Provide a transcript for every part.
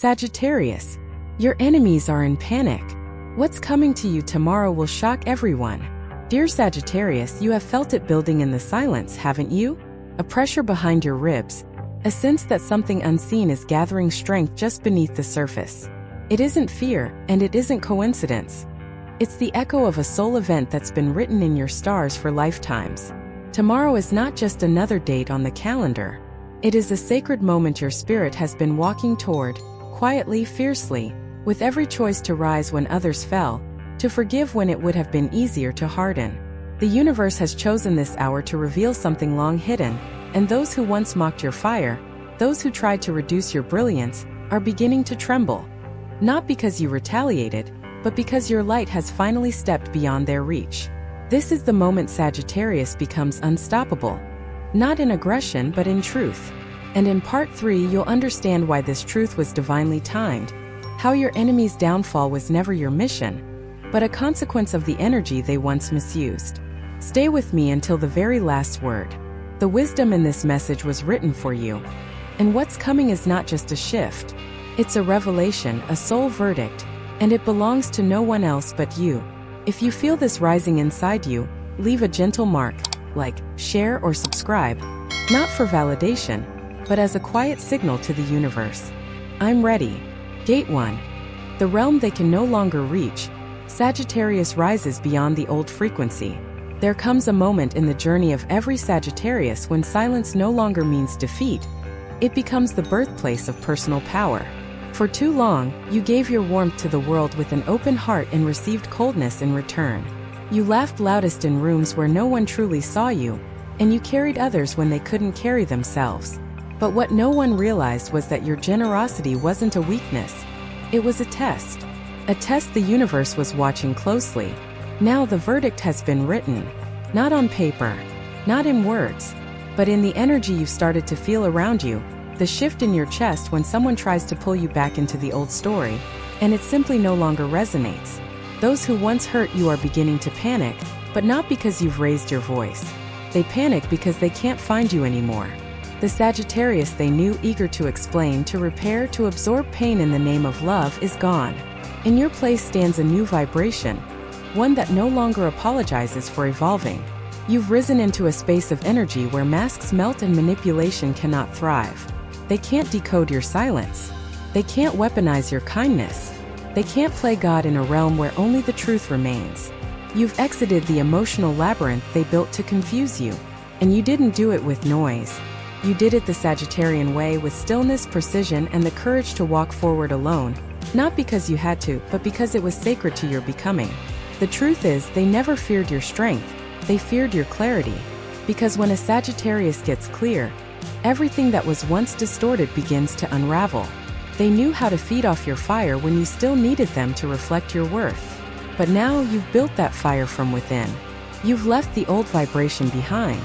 Sagittarius, your enemies are in panic. What's coming to you tomorrow will shock everyone. Dear Sagittarius, you have felt it building in the silence, haven't you? A pressure behind your ribs, a sense that something unseen is gathering strength just beneath the surface. It isn't fear, and it isn't coincidence. It's the echo of a soul event that's been written in your stars for lifetimes. Tomorrow is not just another date on the calendar. It is a sacred moment your spirit has been walking toward, quietly, fiercely, with every choice to rise when others fell, to forgive when it would have been easier to harden. The universe has chosen this hour to reveal something long hidden, and those who once mocked your fire, those who tried to reduce your brilliance, are beginning to tremble. Not because you retaliated, but because your light has finally stepped beyond their reach. This is the moment Sagittarius becomes unstoppable. Not in aggression but in truth. And in part 3 you'll understand why this truth was divinely timed, how your enemy's downfall was never your mission, but a consequence of the energy they once misused. Stay with me until the very last word. The wisdom in this message was written for you. And what's coming is not just a shift. It's a revelation, a soul verdict, and it belongs to no one else but you. If you feel this rising inside you, leave a gentle mark, like, share or subscribe, not for validation, but as a quiet signal to the universe. I'm ready. Gate 1. The realm they can no longer reach. Sagittarius rises beyond the old frequency. There comes a moment in the journey of every Sagittarius when silence no longer means defeat. It becomes the birthplace of personal power. For too long, you gave your warmth to the world with an open heart and received coldness in return. You laughed loudest in rooms where no one truly saw you, and you carried others when they couldn't carry themselves. But what no one realized was that your generosity wasn't a weakness. It was a test. A test the universe was watching closely. Now the verdict has been written. Not on paper, not in words, but in the energy you've started to feel around you, the shift in your chest when someone tries to pull you back into the old story, and it simply no longer resonates. Those who once hurt you are beginning to panic, but not because you've raised your voice. They panic because they can't find you anymore. The Sagittarius they knew, eager to explain, to repair, to absorb pain in the name of love, is gone. In your place stands a new vibration, one that no longer apologizes for evolving. You've risen into a space of energy where masks melt and manipulation cannot thrive. They can't decode your silence. They can't weaponize your kindness. They can't play God in a realm where only the truth remains. You've exited the emotional labyrinth they built to confuse you. And you didn't do it with noise. You did it the Sagittarian way, with stillness, precision, and the courage to walk forward alone, not because you had to, but because it was sacred to your becoming. The truth is, they never feared your strength, they feared your clarity. Because when a Sagittarius gets clear, everything that was once distorted begins to unravel. They knew how to feed off your fire when you still needed them to reflect your worth. But now you've built that fire from within. You've left the old vibration behind.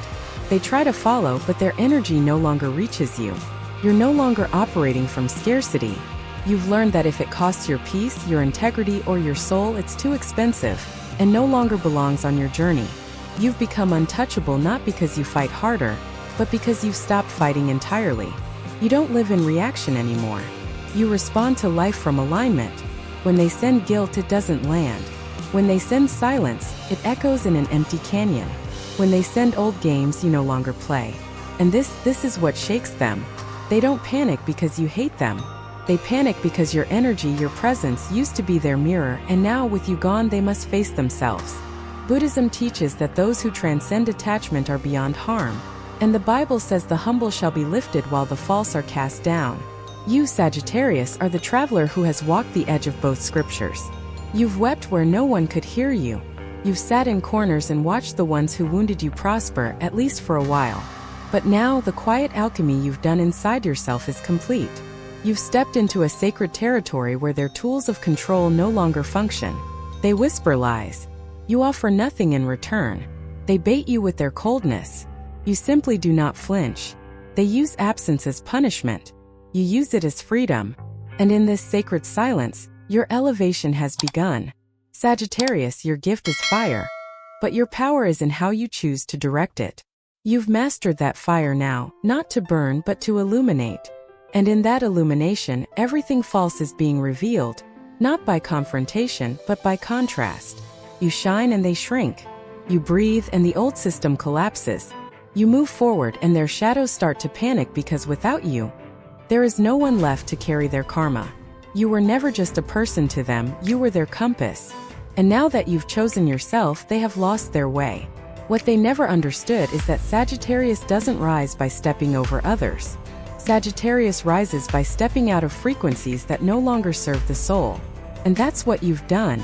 They try to follow, but their energy no longer reaches you. You're no longer operating from scarcity. You've learned that if it costs your peace, your integrity, or your soul, it's too expensive, and no longer belongs on your journey. You've become untouchable not because you fight harder, but because you've stopped fighting entirely. You don't live in reaction anymore. You respond to life from alignment. When they send guilt, it doesn't land. When they send silence, it echoes in an empty canyon. When they send old games, you no longer play. And this is what shakes them. They don't panic because you hate them. They panic because your energy, your presence, used to be their mirror, and now with you gone, they must face themselves. Buddhism teaches that those who transcend attachment are beyond harm. And the Bible says the humble shall be lifted while the false are cast down. You, Sagittarius, are the traveler who has walked the edge of both scriptures. You've wept where no one could hear you. You've sat in corners and watched the ones who wounded you prosper, at least for a while. But now, the quiet alchemy you've done inside yourself is complete. You've stepped into a sacred territory where their tools of control no longer function. They whisper lies. You offer nothing in return. They bait you with their coldness. You simply do not flinch. They use absence as punishment. You use it as freedom. And in this sacred silence, your elevation has begun. Sagittarius, your gift is fire. But your power is in how you choose to direct it. You've mastered that fire now, not to burn but to illuminate. And in that illumination, everything false is being revealed, not by confrontation, but by contrast. You shine and they shrink. You breathe and the old system collapses. You move forward and their shadows start to panic because without you, there is no one left to carry their karma. You were never just a person to them, you were their compass. And now that you've chosen yourself, they have lost their way. What they never understood is that Sagittarius doesn't rise by stepping over others. Sagittarius rises by stepping out of frequencies that no longer serve the soul. And that's what you've done.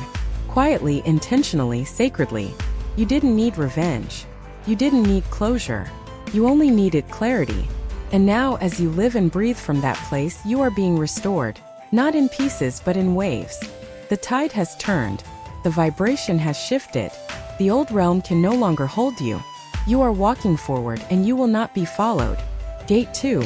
Quietly, intentionally, sacredly. You didn't need revenge. You didn't need closure. You only needed clarity. And now, as you live and breathe from that place, you are being restored. Not in pieces, but in waves. The tide has turned. The vibration has shifted. The old realm can no longer hold you. You are walking forward and you will not be followed. Gate 2.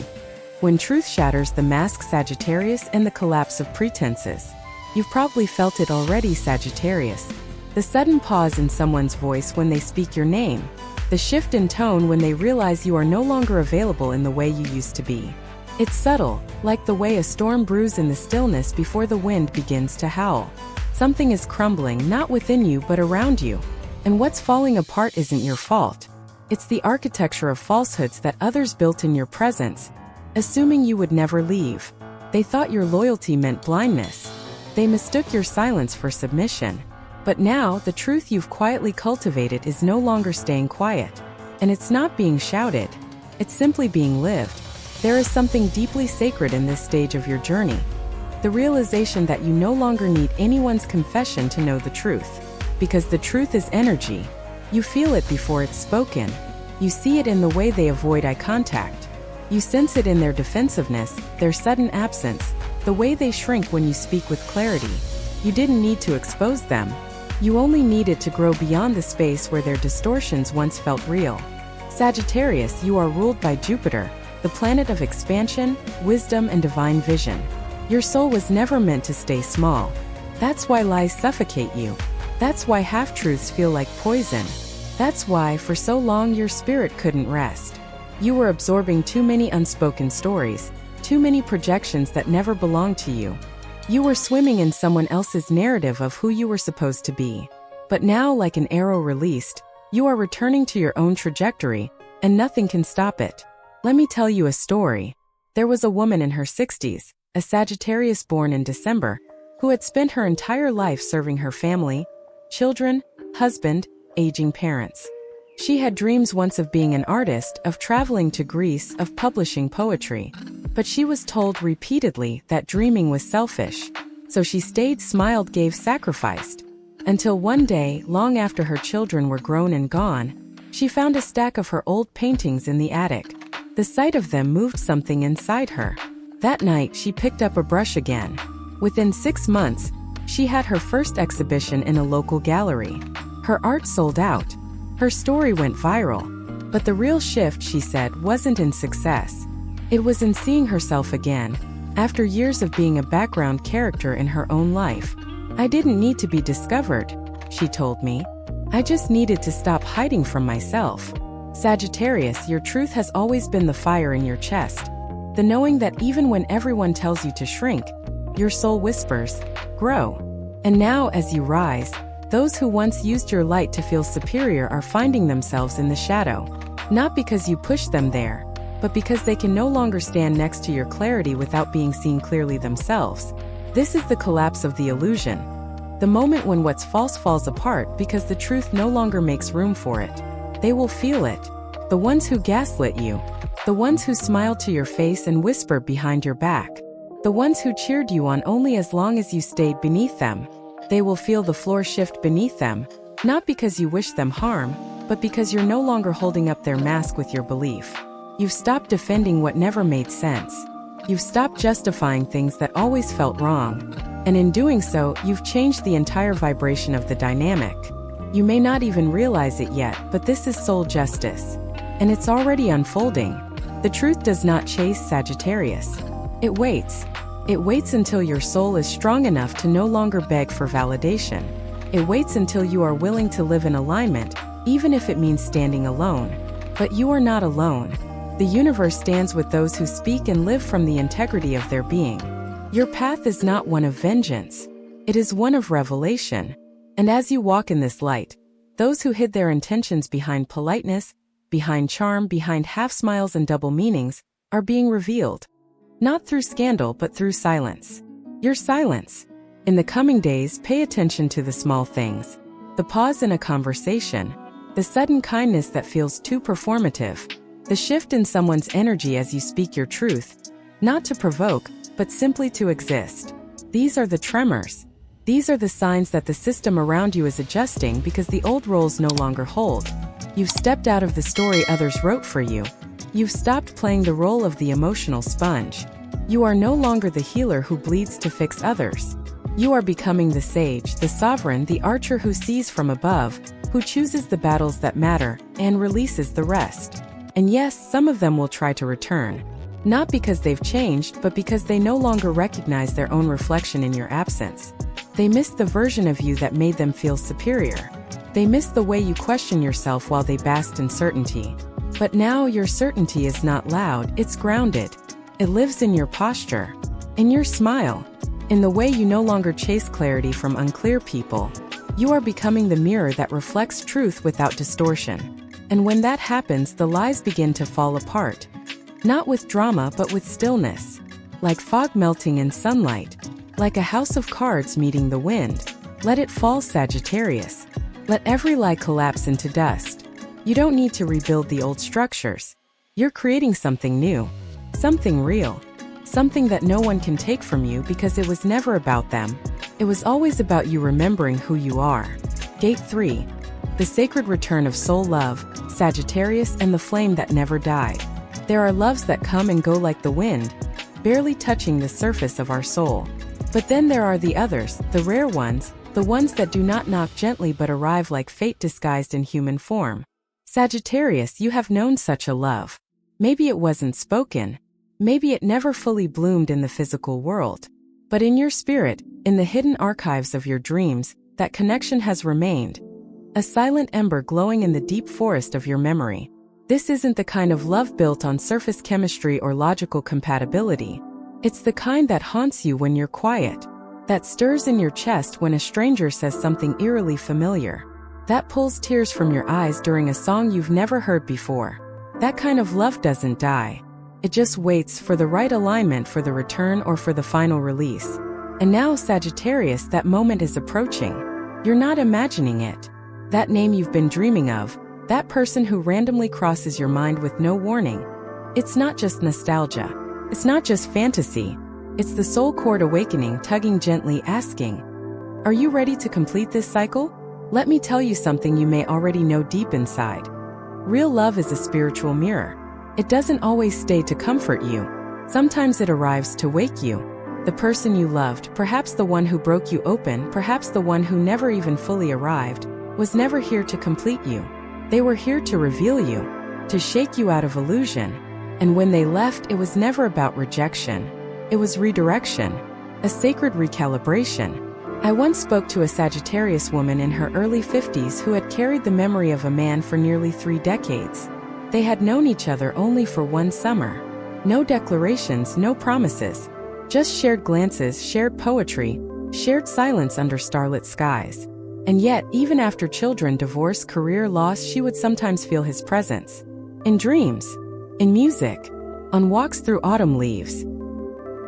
When truth shatters the mask, Sagittarius, and the collapse of pretenses. You've probably felt it already, Sagittarius. The sudden pause in someone's voice when they speak your name. The shift in tone when they realize you are no longer available in the way you used to be. It's subtle, like the way a storm brews in the stillness before the wind begins to howl. Something is crumbling, not within you but around you. And what's falling apart isn't your fault. It's the architecture of falsehoods that others built in your presence, assuming you would never leave. They thought your loyalty meant blindness. They mistook your silence for submission. But now, the truth you've quietly cultivated is no longer staying quiet. And it's not being shouted. It's simply being lived. There is something deeply sacred in this stage of your journey. The realization that you no longer need anyone's confession to know the truth. Because the truth is energy. You feel it before it's spoken. You see it in the way they avoid eye contact. You sense it in their defensiveness, their sudden absence, the way they shrink when you speak with clarity. You didn't need to expose them. You only needed to grow beyond the space where their distortions once felt real. Sagittarius, you are ruled by Jupiter, the planet of expansion, wisdom, and divine vision. Your soul was never meant to stay small. That's why lies suffocate you. That's why half-truths feel like poison. That's why, for so long, your spirit couldn't rest. You were absorbing too many unspoken stories, too many projections that never belonged to you. You were swimming in someone else's narrative of who you were supposed to be. But now, like an arrow released, you are returning to your own trajectory, and nothing can stop it. Let me tell you a story. There was a woman in her 60s, a Sagittarius born in December, who had spent her entire life serving her family, children, husband, aging parents. She had dreams once of being an artist, of traveling to Greece, of publishing poetry. But she was told repeatedly that dreaming was selfish. So she stayed, smiled, gave, sacrificed. Until one day, long after her children were grown and gone, she found a stack of her old paintings in the attic. The sight of them moved something inside her. That night, she picked up a brush again. Within 6 months, she had her first exhibition in a local gallery. Her art sold out. Her story went viral. But the real shift, she said, wasn't in success. It was in seeing herself again, after years of being a background character in her own life. I didn't need to be discovered, she told me. I just needed to stop hiding from myself. Sagittarius, your truth has always been the fire in your chest. The knowing that even when everyone tells you to shrink, your soul whispers, grow. And now, as you rise, those who once used your light to feel superior are finding themselves in the shadow. Not because you pushed them there, but because they can no longer stand next to your clarity without being seen clearly themselves. This is the collapse of the illusion. The moment when what's false falls apart because the truth no longer makes room for it. They will feel it. The ones who gaslit you. The ones who smiled to your face and whispered behind your back. The ones who cheered you on only as long as you stayed beneath them. They will feel the floor shift beneath them, not because you wish them harm, but because you're no longer holding up their mask with your belief. You've stopped defending what never made sense. You've stopped justifying things that always felt wrong. And in doing so, you've changed the entire vibration of the dynamic. You may not even realize it yet, but this is soul justice. And it's already unfolding. The truth does not chase, Sagittarius. It waits. It waits until your soul is strong enough to no longer beg for validation. It waits until you are willing to live in alignment, even if it means standing alone. But you are not alone. The universe stands with those who speak and live from the integrity of their being. Your path is not one of vengeance. It is one of revelation. And as you walk in this light, those who hid their intentions behind politeness, behind charm, behind half-smiles and double meanings, are being revealed. Not through scandal but through silence. Your silence. In the coming days, pay attention to the small things. The pause in a conversation. The sudden kindness that feels too performative. The shift in someone's energy as you speak your truth. Not to provoke, but simply to exist. These are the tremors. These are the signs that the system around you is adjusting because the old roles no longer hold. You've stepped out of the story others wrote for you. You've stopped playing the role of the emotional sponge. You are no longer the healer who bleeds to fix others. You are becoming the sage, the sovereign, the archer who sees from above, who chooses the battles that matter, and releases the rest. And yes, some of them will try to return. Not because they've changed, but because they no longer recognize their own reflection in your absence. They miss the version of you that made them feel superior. They miss the way you question yourself while they basked in certainty. But now your certainty is not loud, it's grounded. It lives in your posture, in your smile, in the way you no longer chase clarity from unclear people. You are becoming the mirror that reflects truth without distortion. And when that happens, the lies begin to fall apart. Not with drama, but with stillness. Like fog melting in sunlight. Like a house of cards meeting the wind. Let it fall, Sagittarius. Let every lie collapse into dust. You don't need to rebuild the old structures. You're creating something new. Something real. Something that no one can take from you because it was never about them. It was always about you remembering who you are. Gate 3. The sacred return of soul love, Sagittarius, and the flame that never died. There are loves that come and go like the wind, barely touching the surface of our soul. But then there are the others, the rare ones, the ones that do not knock gently but arrive like fate disguised in human form. Sagittarius, you have known such a love. Maybe it wasn't spoken. Maybe it never fully bloomed in the physical world. But in your spirit, in the hidden archives of your dreams, that connection has remained. A silent ember glowing in the deep forest of your memory. This isn't the kind of love built on surface chemistry or logical compatibility. It's the kind that haunts you when you're quiet. That stirs in your chest when a stranger says something eerily familiar. That pulls tears from your eyes during a song you've never heard before. That kind of love doesn't die. It just waits for the right alignment, for the return or for the final release. And now, Sagittarius, that moment is approaching. You're not imagining it. That name you've been dreaming of, that person who randomly crosses your mind with no warning. It's not just nostalgia. It's not just fantasy. It's the soul cord awakening, tugging gently, asking, are you ready to complete this cycle? Let me tell you something you may already know deep inside. Real love is a spiritual mirror. It doesn't always stay to comfort you. Sometimes it arrives to wake you. The person you loved, perhaps the one who broke you open, perhaps the one who never even fully arrived, was never here to complete you. They were here to reveal you, to shake you out of illusion. And when they left, it was never about rejection. It was redirection, a sacred recalibration. I once spoke to a Sagittarius woman in her early 50s who had carried the memory of a man for nearly 3 decades. They had known each other only for one summer. No declarations, no promises. Just shared glances, shared poetry, shared silence under starlit skies. And yet, even after children, divorce, career loss, she would sometimes feel his presence. In dreams. In music. On walks through autumn leaves.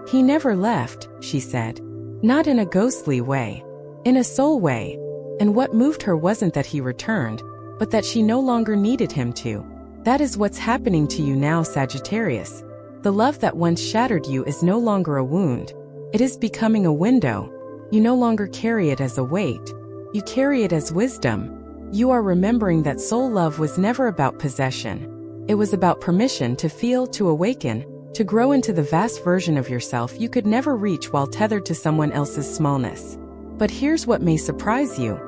He never left, she said. Not in a ghostly way. In a soul way. And what moved her wasn't that he returned, but that she no longer needed him to. That is what's happening to you now, Sagittarius. The love that once shattered you is no longer a wound. It is becoming a window. You no longer carry it as a weight. You carry it as wisdom. You are remembering that soul love was never about possession. It was about permission to feel, to awaken, to grow into the vast version of yourself you could never reach while tethered to someone else's smallness. But here's what may surprise you.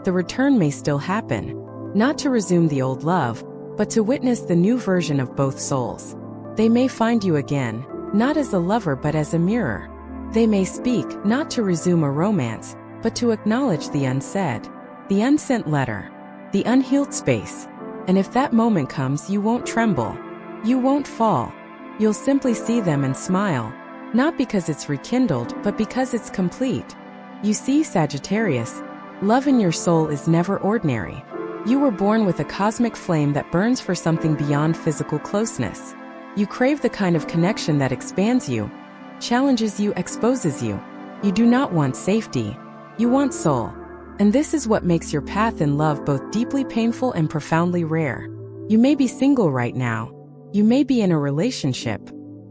The return may still happen. Not to resume the old love, but to witness the new version of both souls. They may find you again, not as a lover but as a mirror. They may speak, not to resume a romance, but to acknowledge the unsaid, the unsent letter, the unhealed space. And if that moment comes, you won't tremble. You won't fall. You'll simply see them and smile, not because it's rekindled, but because it's complete. You see, Sagittarius, love in your soul is never ordinary. You were born with a cosmic flame that burns for something beyond physical closeness. You crave the kind of connection that expands you, challenges you, exposes you. You do not want safety. You want soul. And this is what makes your path in love both deeply painful and profoundly rare. You may be single right now. You may be in a relationship.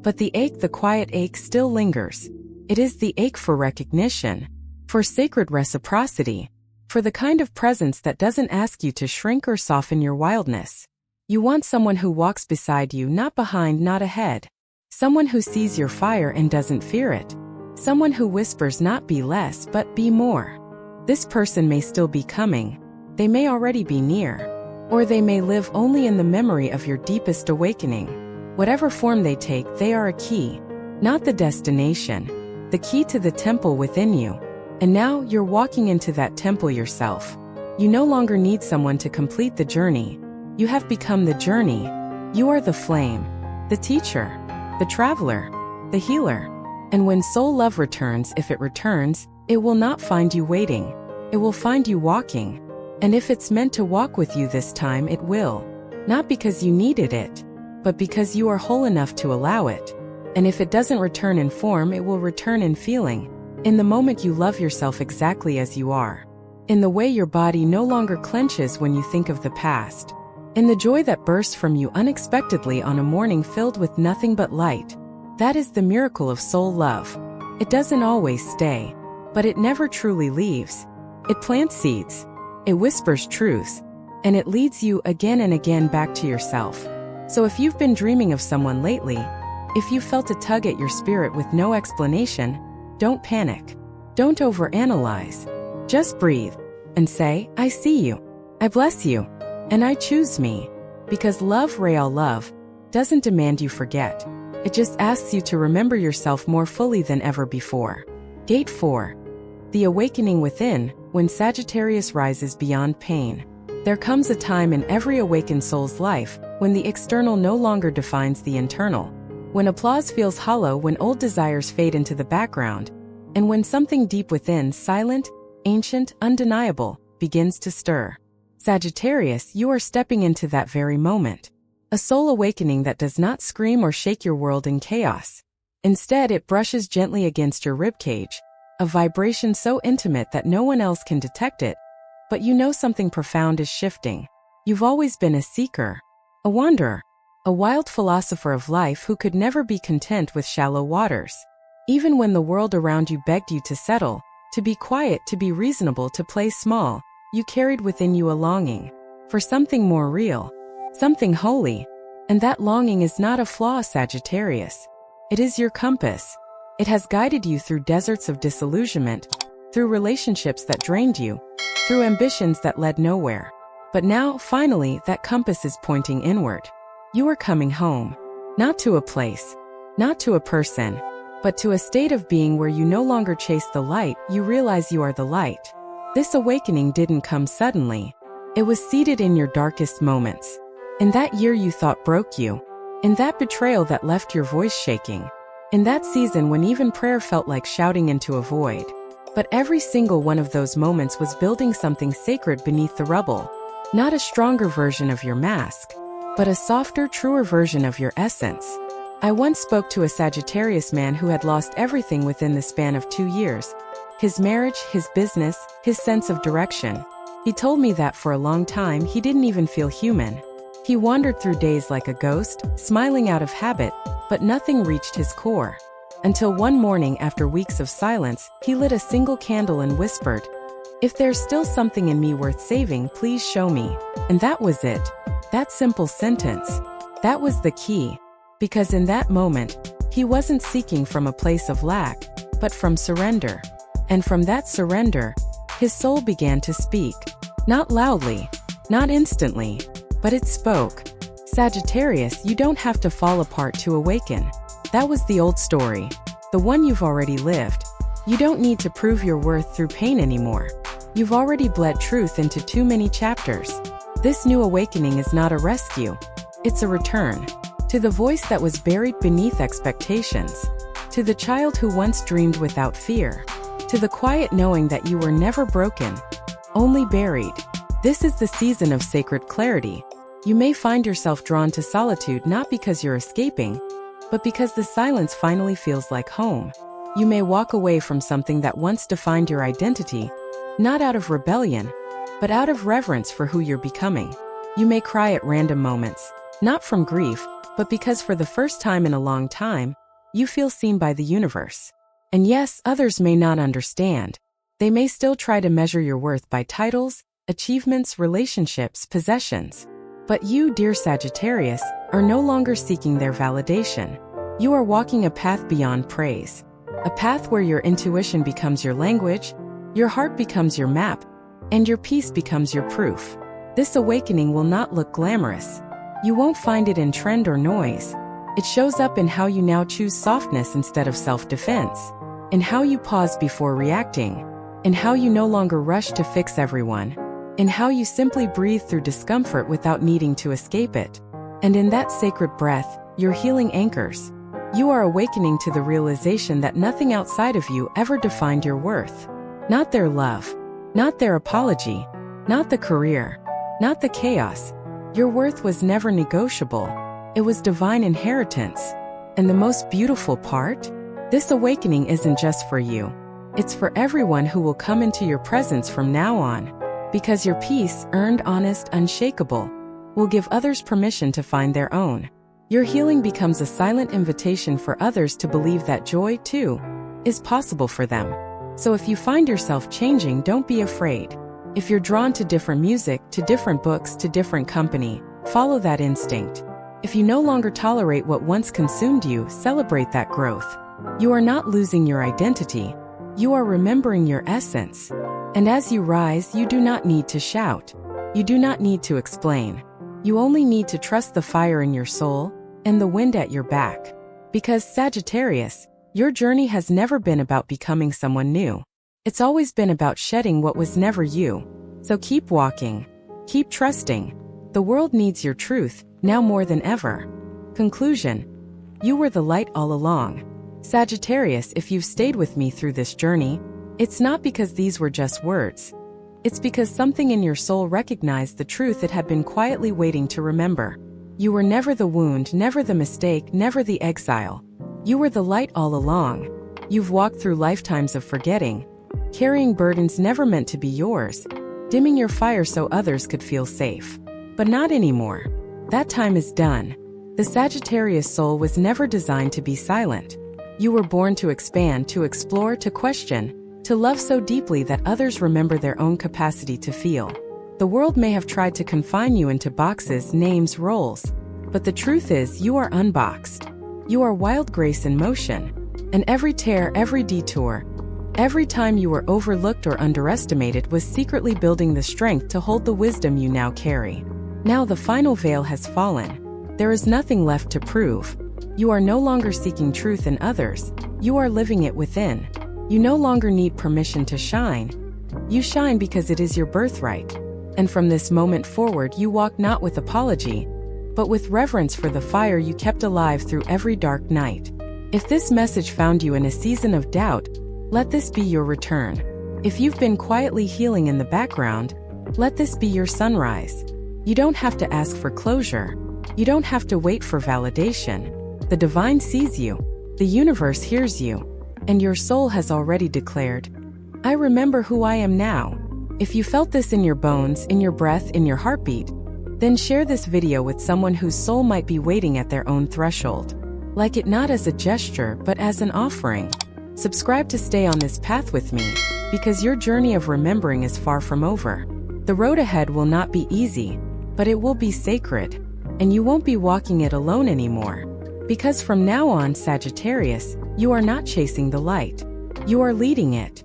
But the ache, the quiet ache, still lingers. It is the ache for recognition, for sacred reciprocity, for the kind of presence that doesn't ask you to shrink or soften your wildness. You want someone who walks beside you, not behind, not ahead. Someone who sees your fire and doesn't fear it. Someone who whispers not be less, but be more. This person may still be coming. They may already be near. Or they may live only in the memory of your deepest awakening. Whatever form they take, they are a key, not the destination. The key to the temple within you. And now you're walking into that temple yourself. You no longer need someone to complete the journey. You have become the journey. You are the flame, the teacher, the traveler, the healer. And when soul love returns, if it returns, it will not find you waiting. It will find you walking. And if it's meant to walk with you this time, it will. Not because you needed it, but because you are whole enough to allow it. And if it doesn't return in form, it will return in feeling. In the moment you love yourself exactly as you are. In the way your body no longer clenches when you think of the past. In the joy that bursts from you unexpectedly on a morning filled with nothing but light. That is the miracle of soul love. It doesn't always stay, but it never truly leaves. It plants seeds. It whispers truths. And it leads you again and again back to yourself. So if you've been dreaming of someone lately, if you felt a tug at your spirit with no explanation, don't panic. Don't overanalyze. Just breathe and say, I see you. I bless you. And I choose me. Because love, real love, doesn't demand you forget. It just asks you to remember yourself more fully than ever before. Gate 4. The awakening within, when Sagittarius rises beyond pain. There comes a time in every awakened soul's life when the external no longer defines the internal. When applause feels hollow, when old desires fade into the background, and when something deep within, silent, ancient, undeniable, begins to stir. Sagittarius, you are stepping into that very moment. A soul awakening that does not scream or shake your world in chaos. Instead, it brushes gently against your ribcage, a vibration so intimate that no one else can detect it. But you know something profound is shifting. You've always been a seeker, a wanderer, a wild philosopher of life who could never be content with shallow waters. Even when the world around you begged you to settle, to be quiet, to be reasonable, to play small, you carried within you a longing for something more real, something holy. And that longing is not a flaw, Sagittarius. It is your compass. It has guided you through deserts of disillusionment, through relationships that drained you, through ambitions that led nowhere. But now, finally, that compass is pointing inward. You are coming home. Not to a place, not to a person, but to a state of being where you no longer chase the light, you realize you are the light. This awakening didn't come suddenly. It was seated in your darkest moments. In that year you thought broke you. In that betrayal that left your voice shaking. In that season when even prayer felt like shouting into a void. But every single one of those moments was building something sacred beneath the rubble. Not a stronger version of your mask, but a softer, truer version of your essence. I once spoke to a Sagittarius man who had lost everything within the span of 2 years. His marriage, his business, his sense of direction. He told me that for a long time he didn't even feel human. He wandered through days like a ghost, smiling out of habit, but nothing reached his core. Until one morning after weeks of silence, he lit a single candle and whispered, "If there's still something in me worth saving, please show me." And that was it. That simple sentence. That was the key. Because in that moment, he wasn't seeking from a place of lack, but from surrender. And from that surrender, his soul began to speak. Not loudly, not instantly, but it spoke. Sagittarius, you don't have to fall apart to awaken. That was the old story, the one you've already lived. You don't need to prove your worth through pain anymore. You've already bled truth into too many chapters. This new awakening is not a rescue. It's a return. To the voice that was buried beneath expectations. To the child who once dreamed without fear. To the quiet knowing that you were never broken, only buried. This is the season of sacred clarity. You may find yourself drawn to solitude not because you're escaping, but because the silence finally feels like home. You may walk away from something that once defined your identity, not out of rebellion, but out of reverence for who you're becoming. You may cry at random moments, not from grief, but because for the first time in a long time, you feel seen by the universe. And yes, others may not understand. They may still try to measure your worth by titles, achievements, relationships, possessions. But you, dear Sagittarius, are no longer seeking their validation. You are walking a path beyond praise. A path where your intuition becomes your language, your heart becomes your map, and your peace becomes your proof. This awakening will not look glamorous. You won't find it in trend or noise. It shows up in how you now choose softness instead of self-defense, in how you pause before reacting, in how you no longer rush to fix everyone, in how you simply breathe through discomfort without needing to escape it. And in that sacred breath, your healing anchors. You are awakening to the realization that nothing outside of you ever defined your worth. Not their love, not their apology, not the career, not the chaos. Your worth was never negotiable. It was divine inheritance. And the most beautiful part? This awakening isn't just for you. It's for everyone who will come into your presence from now on. Because your peace, earned, honest, unshakable, will give others permission to find their own. Your healing becomes a silent invitation for others to believe that joy, too, is possible for them. So if you find yourself changing, don't be afraid. If you're drawn to different music, to different books, to different company, follow that instinct. If you no longer tolerate what once consumed you, celebrate that growth. You are not losing your identity. You are remembering your essence. And as you rise, you do not need to shout. You do not need to explain. You only need to trust the fire in your soul and the wind at your back. Because Sagittarius, your journey has never been about becoming someone new. It's always been about shedding what was never you. So keep walking. Keep trusting. The world needs your truth, now more than ever. Conclusion. You were the light all along. Sagittarius, if you've stayed with me through this journey, it's not because these were just words. It's because something in your soul recognized the truth it had been quietly waiting to remember. You were never the wound, never the mistake, never the exile. You were the light all along. You've walked through lifetimes of forgetting, carrying burdens never meant to be yours, dimming your fire so others could feel safe. But not anymore. That time is done. The Sagittarius soul was never designed to be silent. You were born to expand, to explore, to question, to love so deeply that others remember their own capacity to feel. The world may have tried to confine you into boxes, names, roles, but the truth is you are unboxed. You are wild grace in motion. And every tear, every detour, every time you were overlooked or underestimated was secretly building the strength to hold the wisdom you now carry. Now the final veil has fallen. There is nothing left to prove. You are no longer seeking truth in others. You are living it within. You no longer need permission to shine. You shine because it is your birthright. And from this moment forward, you walk not with apology, but with reverence for the fire you kept alive through every dark night. If this message found you in a season of doubt, let this be your return. If you've been quietly healing in the background, let this be your sunrise. You don't have to ask for closure. You don't have to wait for validation. The divine sees you. The universe hears you. And your soul has already declared, I remember who I am now. If you felt this in your bones, in your breath, in your heartbeat, then share this video with someone whose soul might be waiting at their own threshold. Like it not as a gesture, but as an offering. Subscribe to stay on this path with me, because your journey of remembering is far from over. The road ahead will not be easy, but it will be sacred. And you won't be walking it alone anymore. Because from now on, Sagittarius, you are not chasing the light. You are leading it.